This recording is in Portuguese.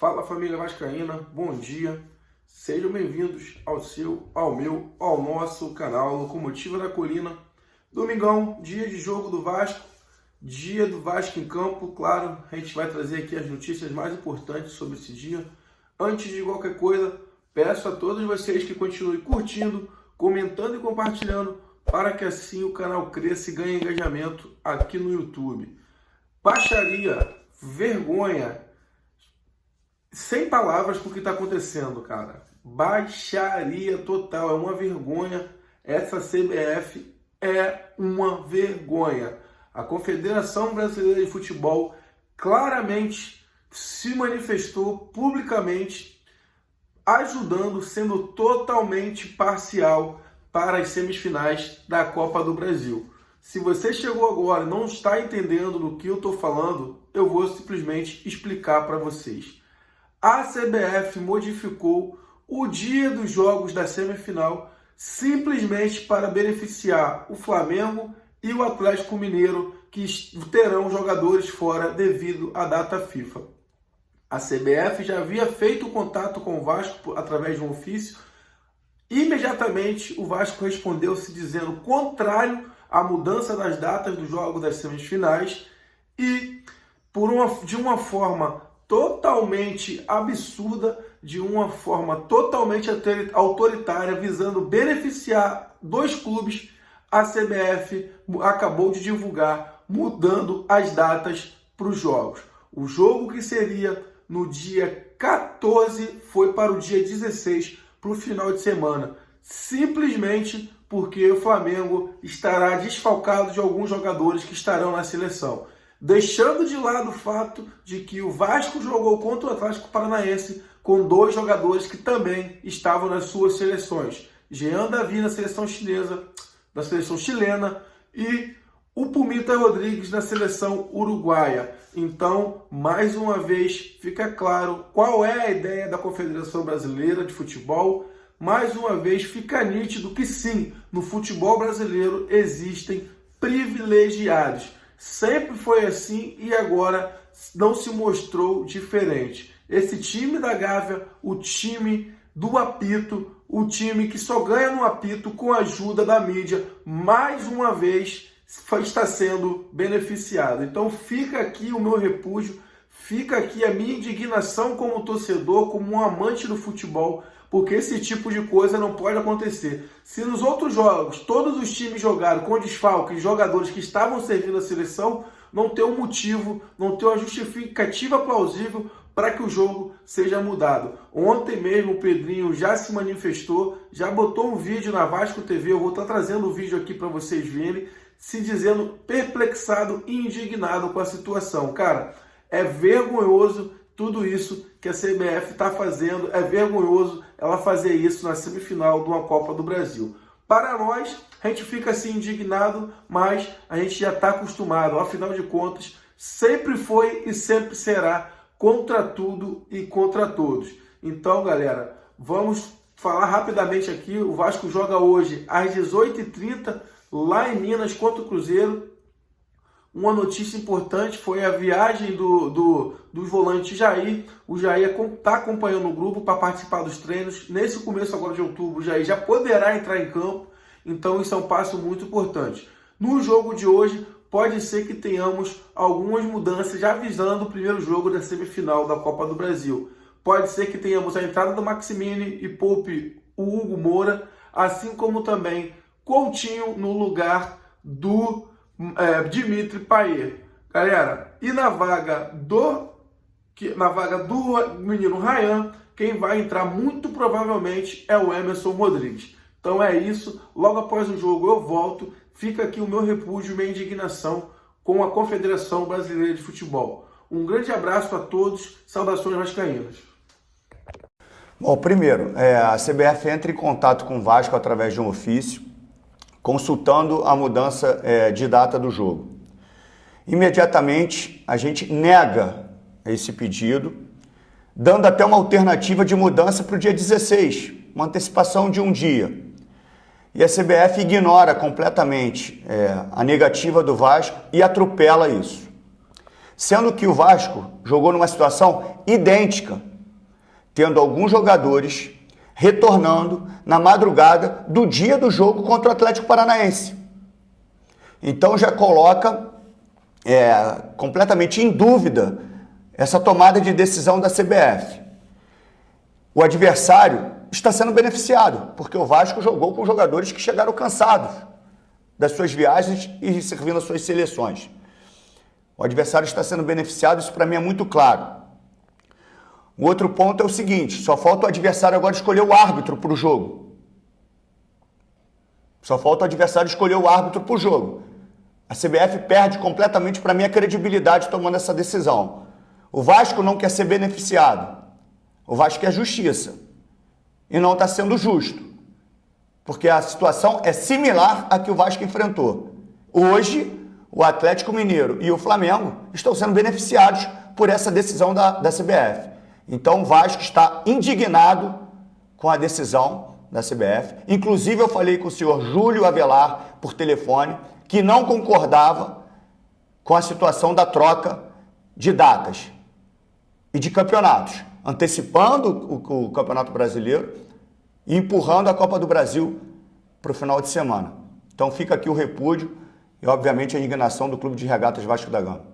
Fala família vascaína, bom dia, sejam bem-vindos ao seu, ao meu, ao nosso canal Locomotiva da Colina. Domingão, dia de jogo do Vasco, dia do Vasco em campo, claro, a gente vai trazer aqui as notícias mais importantes sobre esse dia. Antes de qualquer coisa, peço a todos vocês que continuem curtindo, comentando e compartilhando, para que assim o canal cresça e ganhe engajamento aqui no YouTube. Baixaria, vergonha, sem palavras pro que está acontecendo, cara. Baixaria total, é uma vergonha. Essa CBF é uma vergonha. A Confederação Brasileira de Futebol claramente se manifestou publicamente, ajudando, sendo totalmente parcial para as semifinais da Copa do Brasil. Se você chegou agora e não está entendendo do que eu estou falando, eu vou simplesmente explicar para vocês. A CBF modificou o dia dos jogos da semifinal simplesmente para beneficiar o Flamengo e o Atlético Mineiro, que terão jogadores fora devido à data FIFA. A CBF já havia feito contato com o Vasco através de um ofício. Imediatamente o Vasco respondeu se dizendo contrário à mudança das datas dos jogos das semifinais e de uma forma totalmente absurda, de uma forma totalmente autoritária, visando beneficiar dois clubes, a CBF acabou de divulgar, mudando as datas para os jogos. O jogo que seria no dia 14 foi para o dia 16, para o final de semana, simplesmente porque o Flamengo estará desfalcado de alguns jogadores que estarão na seleção. Deixando de lado o fato de que o Vasco jogou contra o Atlético Paranaense com dois jogadores que também estavam nas suas seleções. Jean Davi na seleção chinesa, na seleção chilena, e o Pumita Rodrigues na seleção uruguaia. Então, mais uma vez, fica claro qual é a ideia da Confederação Brasileira de Futebol. Mais uma vez, fica nítido que sim, no futebol brasileiro existem privilegiados. Sempre foi assim e agora não se mostrou diferente. Esse time da Gávea, o time do apito, o time que só ganha no apito com a ajuda da mídia, mais uma vez está sendo beneficiado. Então fica aqui o meu repúdio, fica aqui a minha indignação como torcedor, como um amante do futebol, porque esse tipo de coisa não pode acontecer. Se nos outros jogos todos os times jogaram com desfalques, jogadores que estavam servindo a seleção, não tem um motivo, não tem uma justificativa plausível para que o jogo seja mudado. Ontem mesmo o Pedrinho já se manifestou, já botou um vídeo na Vasco TV, eu vou estar trazendo o vídeo aqui para vocês verem, se dizendo perplexado e indignado com a situação. Cara, é vergonhoso tudo isso que a CBF está fazendo, é vergonhoso ela fazer isso na semifinal de uma Copa do Brasil. Para nós, a gente fica assim indignado, mas a gente já está acostumado, afinal de contas, sempre foi e sempre será contra tudo e contra todos. Então, galera, vamos falar rapidamente aqui. O Vasco joga hoje às 18h30 lá em Minas contra o Cruzeiro. Uma notícia importante foi a viagem do volante Jair. O Jair está acompanhando o grupo para participar dos treinos. Nesse começo agora de outubro, o Jair já poderá entrar em campo. Então isso é um passo muito importante. No jogo de hoje, pode ser que tenhamos algumas mudanças já visando o primeiro jogo da semifinal da Copa do Brasil. Pode ser que tenhamos a entrada do Maximini e poupe o Hugo Moura, assim como também Coutinho no lugar do Dimitri Payet. Galera, e na vaga do menino Ryan, quem vai entrar muito provavelmente é o Emerson Rodrigues. Então é isso, logo após o jogo eu volto, fica aqui o meu repúdio, minha indignação com a Confederação Brasileira de Futebol. Um grande abraço a todos, saudações vascaínas. Bom, primeiro, a CBF entra em contato com o Vasco através de um ofício, consultando a mudança de data do jogo. Imediatamente, a gente nega esse pedido, dando até uma alternativa de mudança para o dia 16, uma antecipação de um dia. E a CBF ignora completamente a negativa do Vasco e atropela isso. Sendo que o Vasco jogou numa situação idêntica tendo alguns jogadores retornando na madrugada do dia do jogo contra o Atlético Paranaense. Então já coloca completamente em dúvida essa tomada de decisão da CBF. O adversário está sendo beneficiado, porque o Vasco jogou com jogadores que chegaram cansados das suas viagens e servindo as suas seleções. O adversário está sendo beneficiado, isso para mim é muito claro. O outro ponto é o seguinte, só falta o adversário agora escolher o árbitro para o jogo. Só falta o adversário escolher o árbitro para o jogo. A CBF perde completamente, para mim, a credibilidade tomando essa decisão. O Vasco não quer ser beneficiado. O Vasco quer justiça. E não está sendo justo. Porque a situação é similar à que o Vasco enfrentou. Hoje, o Atlético Mineiro e o Flamengo estão sendo beneficiados por essa decisão da CBF. Então, o Vasco está indignado com a decisão da CBF. Inclusive, eu falei com o senhor Júlio Avelar por telefone, que não concordava com a situação da troca de datas e de campeonatos, antecipando o Campeonato Brasileiro e empurrando a Copa do Brasil para o final de semana. Então fica aqui o repúdio e, obviamente, a indignação do Clube de Regatas Vasco da Gama.